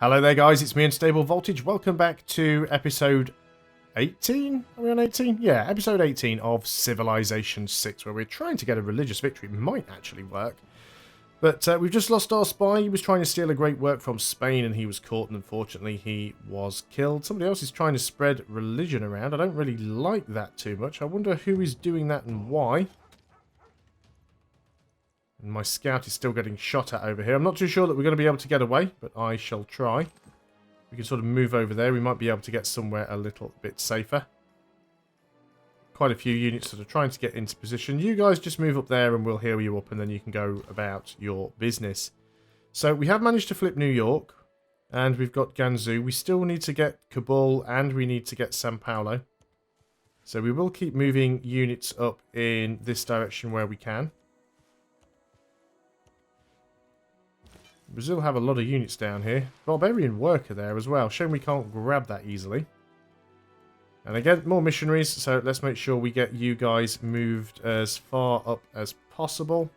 Hello there guys, it's me Unstable Voltage. Welcome back to episode 18? Are we on 18? Yeah, episode 18 of Civilization 6, where we're trying to get a religious victory. It might actually work. But we've just lost our spy. He was trying to steal a great work from Spain and he was caught, and unfortunately he was killed. Somebody else is trying to spread religion around. I don't really like that too much. I wonder who is doing that and why. And my scout is still getting shot at over here. I'm not too sure that we're going to be able to get away, but I shall try. We can sort of move over there. We might be able to get somewhere a little bit safer. Quite a few units that are trying to get into position. You guys just move up there and we'll heal you up and then you can go about your business. So we have managed to flip New York and we've got Gansu. We still need to get Kabul and we need to get Sao Paulo. So we will keep moving units up in this direction where we can. Brazil have a lot of units down here. Barbarian worker there as well. Shame we can't grab that easily. And again, more missionaries. So let's make sure we get you guys moved as far up as possible.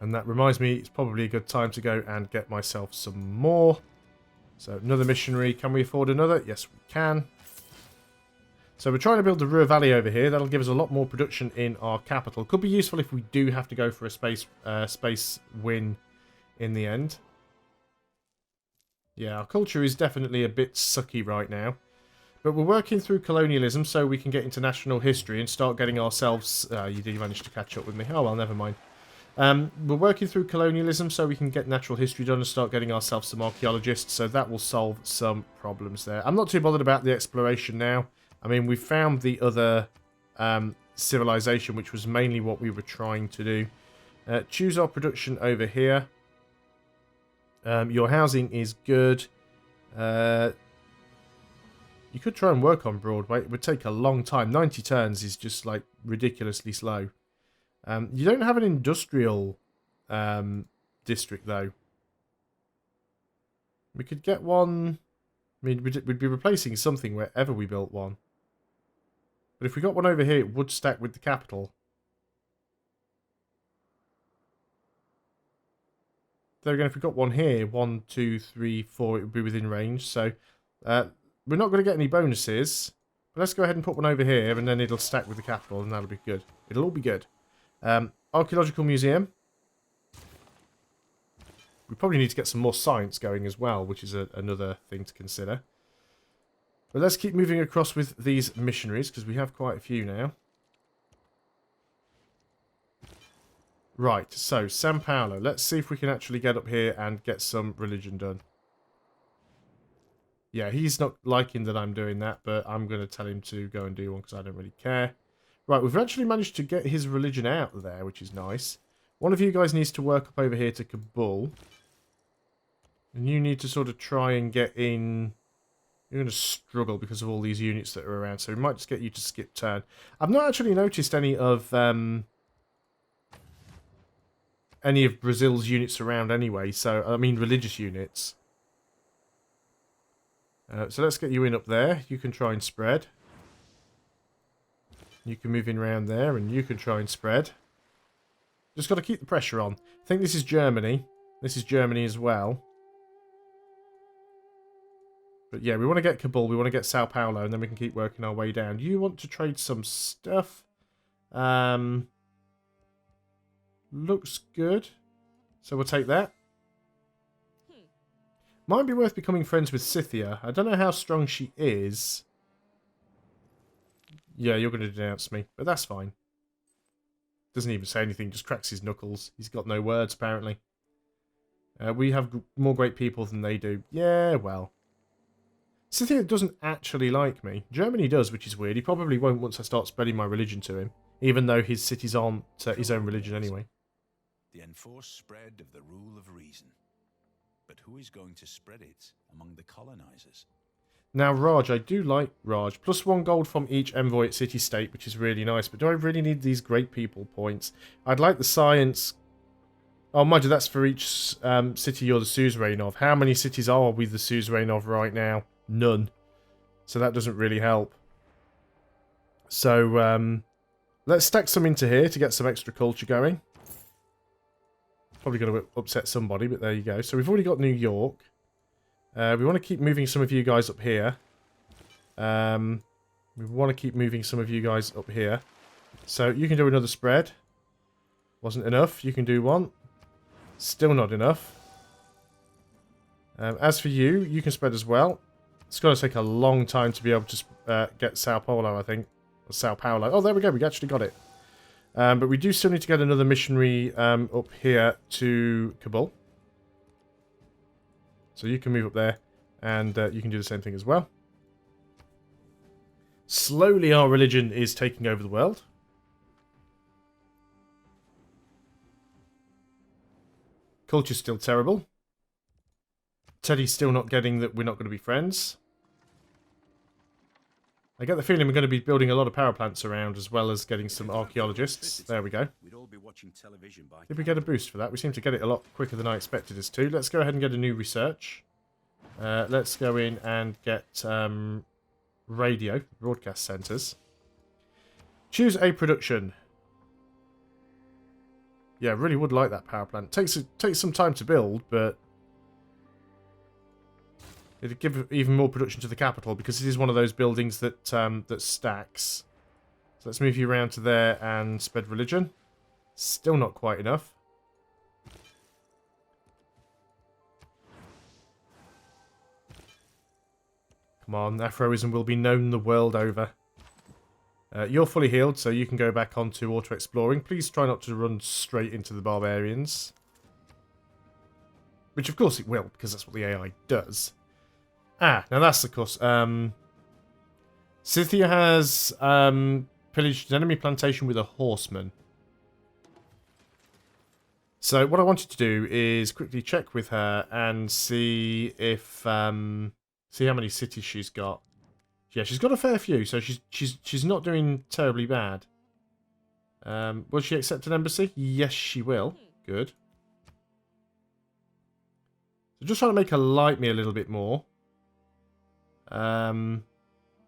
And that reminds me, it's probably a good time to go and get myself some more. So another missionary. Can we afford another? Yes, we can. So we're trying to build the Ruhr Valley over here. That'll give us a lot more production in our capital. Could be useful if we do have to go for a space win in the end. Yeah, our culture is definitely a bit sucky right now. But we're working through colonialism so we can get into national history and start getting ourselves... you did manage to catch up with me. Oh, well, never mind. We're working through colonialism so we can get natural history done and start getting ourselves some archaeologists. So that will solve some problems there. I'm not too bothered about the exploration now. I mean, we found the other civilization, which was mainly what we were trying to do. Choose our production over here. Your housing is good. You could try and work on Broadway. It would take a long time. 90 turns is just like ridiculously slow. You don't have an industrial district though. We could get one. I mean, we'd be replacing something wherever we built one. But if we got one over here, it would stack with the capital. There again, if we got one here, 1, 2, 3, 4, it would be within range. So we're not going to get any bonuses. But let's go ahead and put one over here, and then it'll stack with the capital, and that'll be good. It'll all be good. Archaeological Museum. We probably need to get some more science going as well, which is another thing to consider. But let's keep moving across with these missionaries, because we have quite a few now. Right, so Sao Paulo. Let's see if we can actually get up here and get some religion done. Yeah, he's not liking that I'm doing that, but I'm going to tell him to go and do one because I don't really care. Right, we've actually managed to get his religion out there, which is nice. One of you guys needs to work up over here to Kabul. And you need to sort of try and get in... You're going to struggle because of all these units that are around, so we might just get you to skip turn. I've not actually noticed any of Brazil's units around anyway, so, I mean, religious units. So let's get you in up there. You can try and spread. You can move in around there, and you can try and spread. Just got to keep the pressure on. I think this is Germany. This is Germany as well. But yeah, we want to get Kabul, we want to get Sao Paulo, and then we can keep working our way down. You want to trade some stuff. Looks good. So we'll take that. Might be worth becoming friends with Scythia. I don't know how strong she is. Yeah, you're going to denounce me, but that's fine. Doesn't even say anything, just cracks his knuckles. He's got no words, apparently. We have more great people than they do. Yeah, well. Scythia doesn't actually like me. Germany does, which is weird. He probably won't once I start spreading my religion to him. Even though his city's on to his own religion anyway. The enforced spread of the rule of reason. But who is going to spread it among the colonizers? Now, Raj, I do like Raj. +1 gold from each envoy at city-state, which is really nice. But do I really need these great people points? I'd like the science... Oh, mind you, that's for each city you're the suzerain of. How many cities are we the suzerain of right now? None. So that doesn't really help. So, let's stack some into here to get some extra culture going. Probably going to upset somebody, but there you go. So we've already got New York. We want to keep moving some of you guys up here. We want to keep moving some of you guys up here. So you can do another spread. Wasn't enough. You can do one. Still not enough. As for you, you can spread as well. It's going to take a long time to be able to get Sao Paulo, I think. Or Sao Paulo. Oh, there we go. We actually got it. But we do still need to get another missionary up here to Kabul. So you can move up there, and you can do the same thing as well. Slowly our religion is taking over the world. Culture's still terrible. Teddy's still not getting that we're not going to be friends. I get the feeling we're going to be building a lot of power plants around, as well as getting some archaeologists. There we go. Did we get a boost for that? We seem to get it a lot quicker than I expected us to. Let's go ahead and get a new research. Let's go in and get radio, broadcast centres. Choose a production. Yeah, really would like that power plant. Takes some time to build, but it'd give even more production to the capital, because it is one of those buildings that that stacks. So let's move you around to there and spread religion. Still not quite enough. Come on, Afroism will be known the world over. You're fully healed, so you can go back on to auto-exploring. Please try not to run straight into the barbarians. Which, of course, it will, because that's what the AI does. Ah, now that's, of course... Scythia has pillaged an enemy plantation with a horseman. So what I wanted to do is quickly check with her and see if... see how many cities she's got. Yeah, she's got a fair few, so she's not doing terribly bad. Will she accept an embassy? Yes, she will. Good. So just trying to make her like me a little bit more.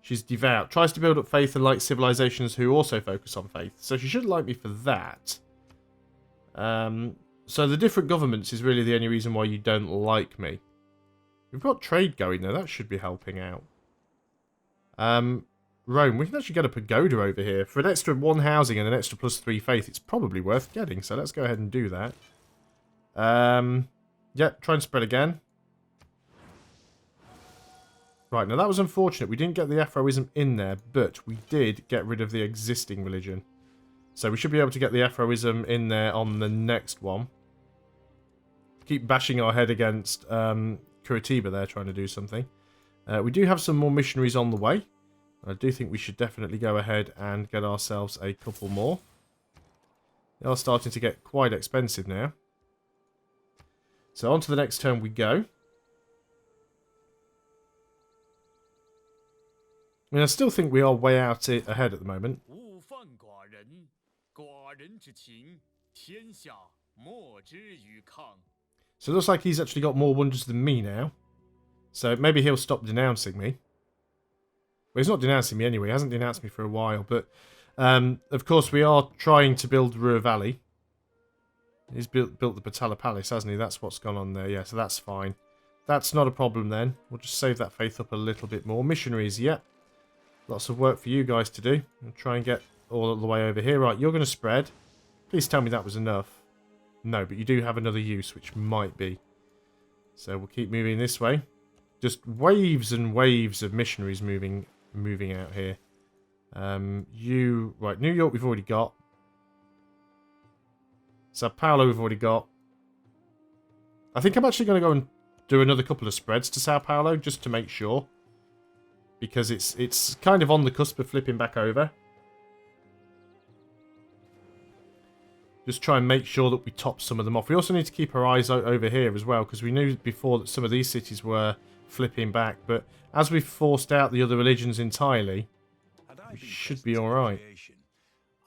She's devout. Tries to build up faith and like civilizations who also focus on faith. So she should like me for that. So the different governments is really the only reason why you don't like me. We've got trade going though. That should be helping out. Rome. We can actually get a pagoda over here. For an extra 1 housing and an extra +3 faith, it's probably worth getting. So let's go ahead and do that. Yeah, try and spread again. Right, now that was unfortunate. We didn't get the Afroism in there, but we did get rid of the existing religion. So we should be able to get the Afroism in there on the next one. Keep bashing our head against Curitiba there, trying to do something. We do have some more missionaries on the way. I do think we should definitely go ahead and get ourselves a couple more. They are starting to get quite expensive now. So on to the next turn we go. I mean, I still think we are way out ahead at the moment. So it looks like he's actually got more wonders than me now. So maybe he'll stop denouncing me. Well, he's not denouncing me anyway. He hasn't denounced me for a while. But, of course, we are trying to build Ruhr Valley. He's built the Patala Palace, hasn't he? That's what's gone on there. Yeah, so that's fine. That's not a problem then. We'll just save that faith up a little bit more. Missionaries, yeah. Lots of work for you guys to do. I'll try and get all the way over here. Right, you're going to spread. Please tell me that was enough. No, but you do have another use, which might be. So we'll keep moving this way. Just waves and waves of missionaries moving out here. Right, New York we've already got. Sao Paulo we've already got. I think I'm actually going to go and do another couple of spreads to Sao Paulo, just to make sure. Because it's kind of on the cusp of flipping back over. Just try and make sure that we top some of them off. We also need to keep our eyes over here as well, because we knew before that some of these cities were flipping back. But as we've forced out the other religions entirely, we should be alright.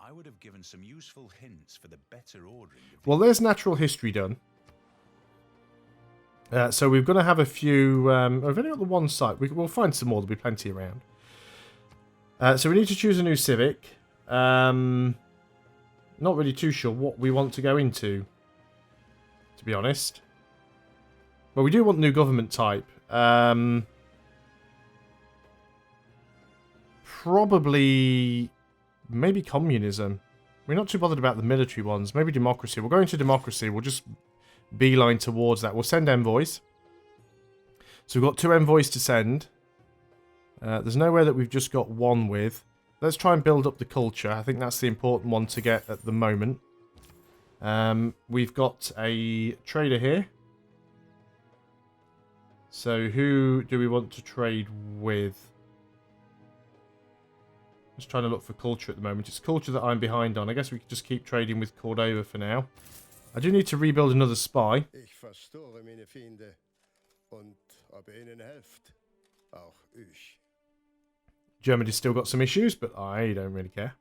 I would have given some useful hints for the better ordering. Well, there's natural history done. So we're going to have a few... we've only got the one site. We'll find some more. There'll be plenty around. So we need to choose a new civic. Not really too sure what we want to go into. to be honest. But we do want new government type. Probably... maybe communism. We're not too bothered about the military ones. Maybe democracy. We'll go into democracy. We'll just beeline towards that. We'll send envoys. So we've got 2 envoys to send. There's nowhere that we've just got 1 with. Let's try and build up the culture. I think that's the important one to get at the moment. We've got a trader here. So who do we want to trade with? Just trying to look for culture at the moment. It's culture that I'm behind on. I guess we could just keep trading with Cordova for now. I do need to rebuild another spy. Ich verstehe meine Feinde und ob ihnen helft. Auch ich. Germany's still got some issues, but I don't really care.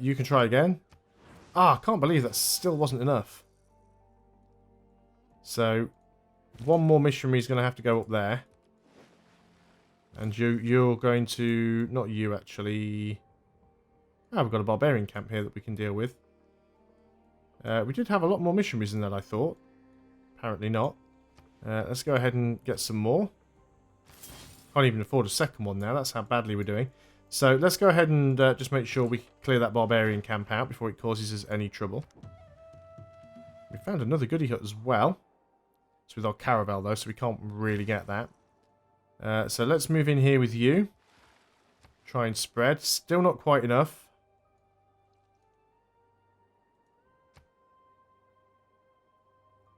You can try again. Ah, I can't believe that still wasn't enough. So, 1 more missionary is going to have to go up there. And you're going to... not you, actually. Ah, we've got a barbarian camp here that we can deal with. We did have a lot more missionaries than that, I thought. Apparently not. Let's go ahead and get some more. Can't even afford a second one now. That's how badly we're doing. So let's go ahead and just make sure we clear that barbarian camp out before it causes us any trouble. We found another goody hut as well. It's with our caravel though, so we can't really get that. So let's move in here with you. Try and spread. Still not quite enough.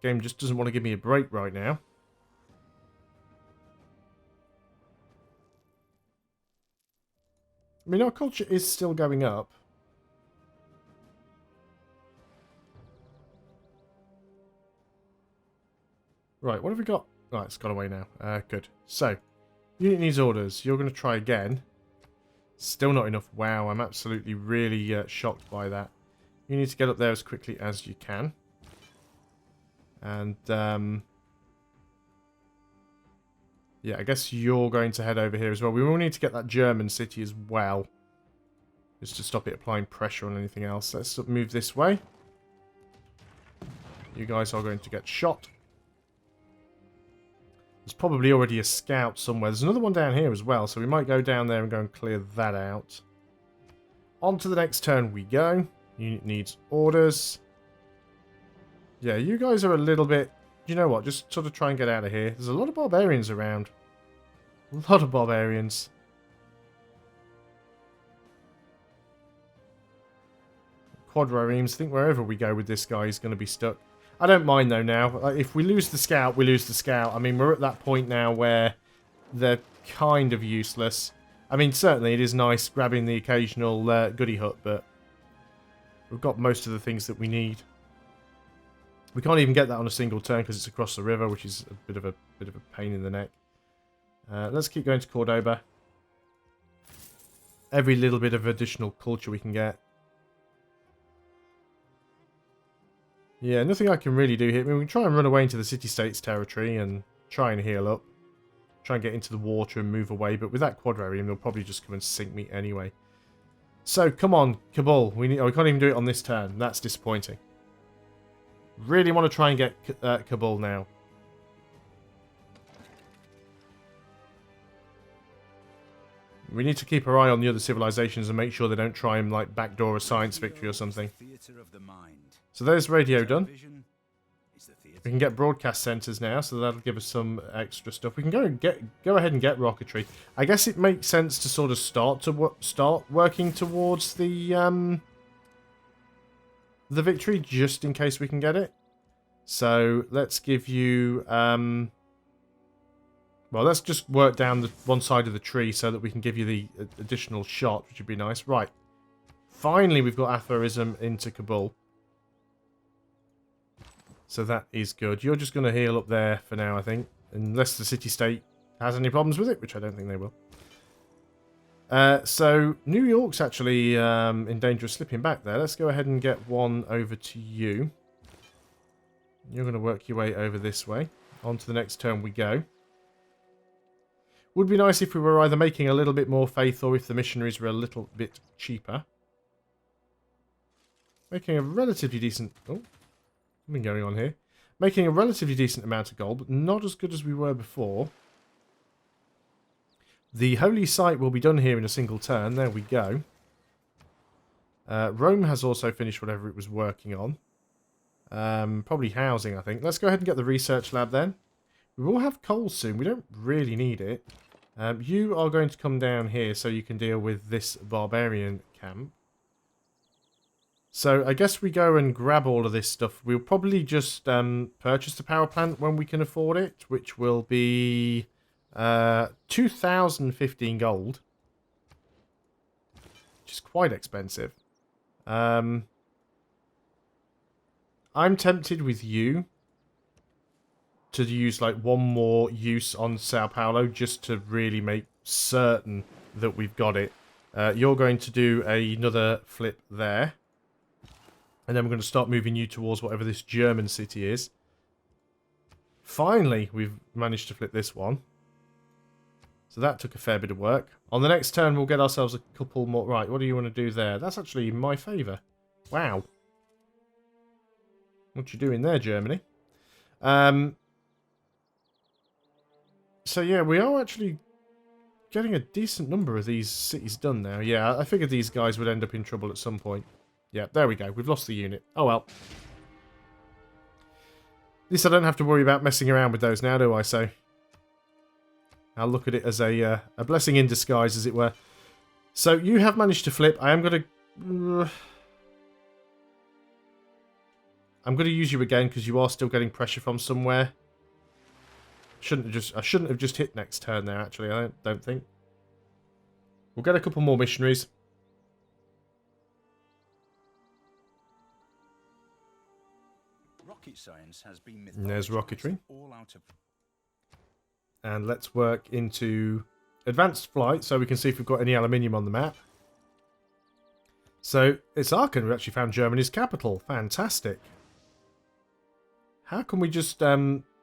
Game just doesn't want to give me a break right now. I mean, our culture is still going up. Right, what have we got? Right, it's gone away now. Good. So, unit needs orders. You're going to try again. Still not enough. Wow, I'm absolutely really shocked by that. You need to get up there as quickly as you can. And, yeah, I guess you're going to head over here as well. We will need to get that German city as well. Just to stop it applying pressure on anything else. Let's move this way. You guys are going to get shot. There's probably already a scout somewhere. There's another one down here as well, so we might go down there and go and clear that out. On to the next turn we go. Unit needs orders. Yeah, you guys are a little bit... You know what? Just sort of try and get out of here. There's a lot of barbarians around. A lot of barbarians. Quadraremes. I think wherever we go with this guy, he's going to be stuck. I don't mind though now. If we lose the scout, we lose the scout. I mean, we're at that point now where they're kind of useless. I mean, certainly it is nice grabbing the occasional goody hut, but we've got most of the things that we need. We can't even get that on a single turn because it's across the river, which is a bit of a pain in the neck. Let's keep going to Cordoba. Every little bit of additional culture we can get. Yeah, nothing I can really do here. I mean, we can try and run away into the city-states territory and try and heal up. Try and get into the water and move away. But with that quadrarium, they'll probably just come and sink me anyway. So, come on, Kabul. We can't even do it on this turn. That's disappointing. Really want to try and get Kabul now. We need to keep our eye on the other civilizations and make sure they don't try and, like, backdoor a science victory or something. So there's radio done. We can get broadcast centers now, so that'll give us some extra stuff. We can go ahead and get rocketry. I guess it makes sense to sort of start working towards the victory, just in case we can get it. So let's give you well, let's just work down the one side of the tree so that we can give you the additional shot, which would be nice. Right. Finally, we've got aphorism into Kabul. So that is good. You're just going to heal up there for now, I think. Unless the city-state has any problems with it, which I don't think they will. So, New York's actually in danger of slipping back there. Let's go ahead and get one over to you. You're going to work your way over this way. On to the next turn we go. Would be nice if we were either making a little bit more faith or if the missionaries were a little bit cheaper. Making a relatively decent... Oh, something going on here. Making a relatively decent amount of gold, but not as good as we were before. The holy site will be done here in a single turn. There we go. Rome has also finished whatever it was working on. Probably housing, I think. Let's go ahead and get the research lab then. We will have coal soon. We don't really need it. You are going to come down here so you can deal with this barbarian camp. So I guess we go and grab all of this stuff. We'll probably just purchase the power plant when we can afford it, which will be 2,015 gold, which is quite expensive. I'm tempted with you to use like one more use on Sao Paulo just to really make certain that we've got it. You're going to do another flip there. And then we're going to start moving you towards whatever this German city is. Finally, we've managed to flip this one. So that took a fair bit of work. On the next turn, we'll get ourselves a couple more... Right, what do you want to do there? That's actually in my favour. Wow. What you doing there, Germany? So yeah, we are actually getting a decent number of these cities done now. Yeah, I figured these guys would end up in trouble at some point. Yeah, there we go. We've lost the unit. Oh well. At least I don't have to worry about messing around with those now, do I? So I'll look at it as a blessing in disguise, as it were. So you have managed to flip. I am going to... I'm going to use you again because you are still getting pressure from somewhere. I shouldn't have just hit next turn there, actually. I don't think. We'll get a couple more missionaries. Rocket science has been And there's rocketry. all out of... And let's work into advanced flight so we can see if we've got any aluminium on the map. So it's Aachen. We actually found Germany's capital. Fantastic. How can we just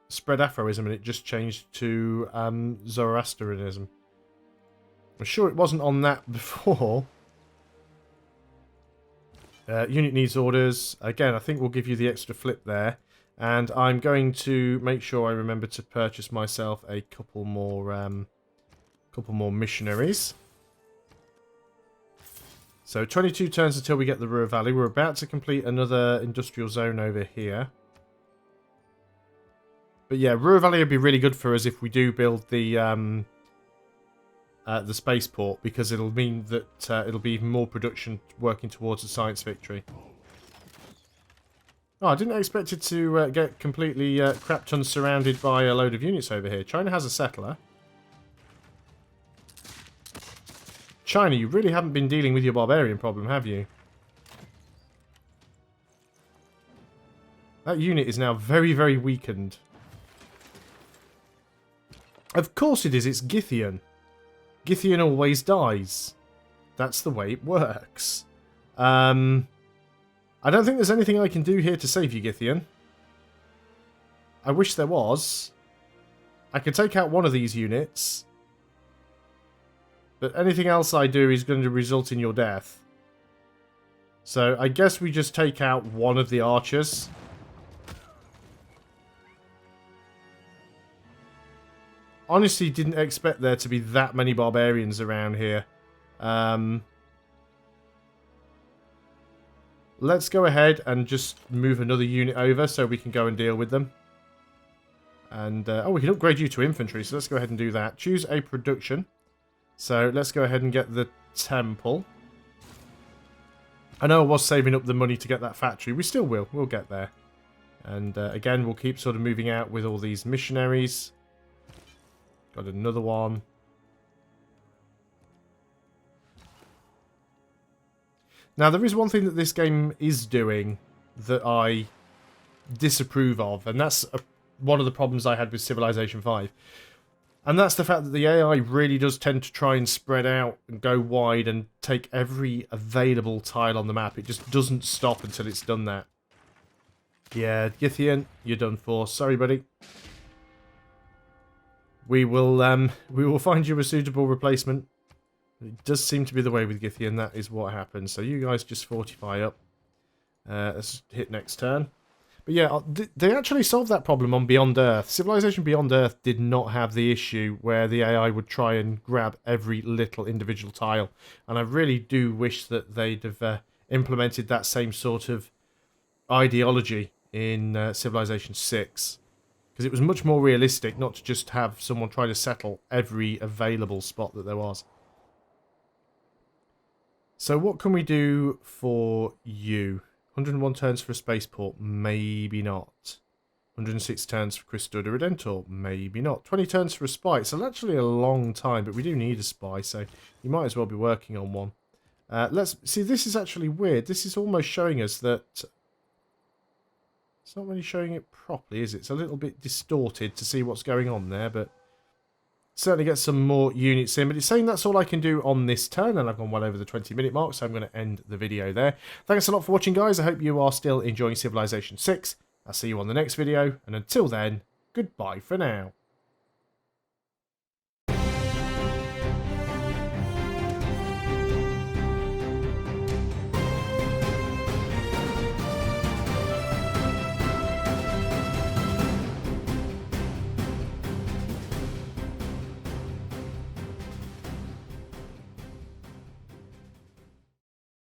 spread Afroism and it just changed to Zoroastrianism? I'm sure it wasn't on that before. Unit needs orders. Again, I think we'll give you the extra flip there. And I'm going to make sure I remember to purchase myself a couple more missionaries. So 22 turns until we get the Ruhr Valley. We're about to complete another industrial zone over here. But yeah, Ruhr Valley would be really good for us if we do build the spaceport, because it'll mean that it'll be even more production working towards a science victory. Oh, I didn't expect it to get completely crap tons surrounded by a load of units over here. China has a settler. China, you really haven't been dealing with your barbarian problem, have you? That unit is now very, very weakened. Of course it is, it's Githian. Githian always dies. That's the way it works. I don't think there's anything I can do here to save you, Githian. I wish there was. I can take out one of these units. But anything else I do is going to result in your death. So I guess we just take out one of the archers. Honestly, didn't expect there to be that many barbarians around here. Let's go ahead and just move another unit over so we can go and deal with them. And, oh, we can upgrade you to infantry, so let's go ahead and do that. Choose a production. So let's go ahead and get the temple. I know I was saving up the money to get that factory. We still will. We'll get there. And, again, we'll keep sort of moving out with all these missionaries. Got another one. Now, there is one thing that this game is doing that I disapprove of, and that's one of the problems I had with Civilization 5. And that's the fact that the AI really does tend to try and spread out and go wide and take every available tile on the map. It just doesn't stop until it's done that. Yeah, Githian, you're done for. Sorry, buddy. We will find you a suitable replacement. It does seem to be the way with Githian. That is what happens. So you guys just fortify up. Let's hit next turn. But yeah, they actually solved that problem on Beyond Earth. Civilization Beyond Earth did not have the issue where the AI would try and grab every little individual tile. And I really do wish that they'd have implemented that same sort of ideology in Civilization 6. Because it was much more realistic not to just have someone try to settle every available spot that there was. So what can we do for you? 101 turns for a spaceport, maybe not. 106 turns for Crystal de Redentor, maybe not. 20 turns for a spy, so actually a long time, but we do need a spy, so you might as well be working on one. Let's see, this is actually weird. This is almost showing us that... It's not really showing it properly, is it? It's a little bit distorted to see what's going on there, but... Certainly get some more units in, but it's saying that's all I can do on this turn, and I've gone well over the 20-minute mark, so I'm going to end the video there. Thanks a lot for watching, guys. I hope you are still enjoying Civilization 6. I'll see you on the next video, and until then, goodbye for now.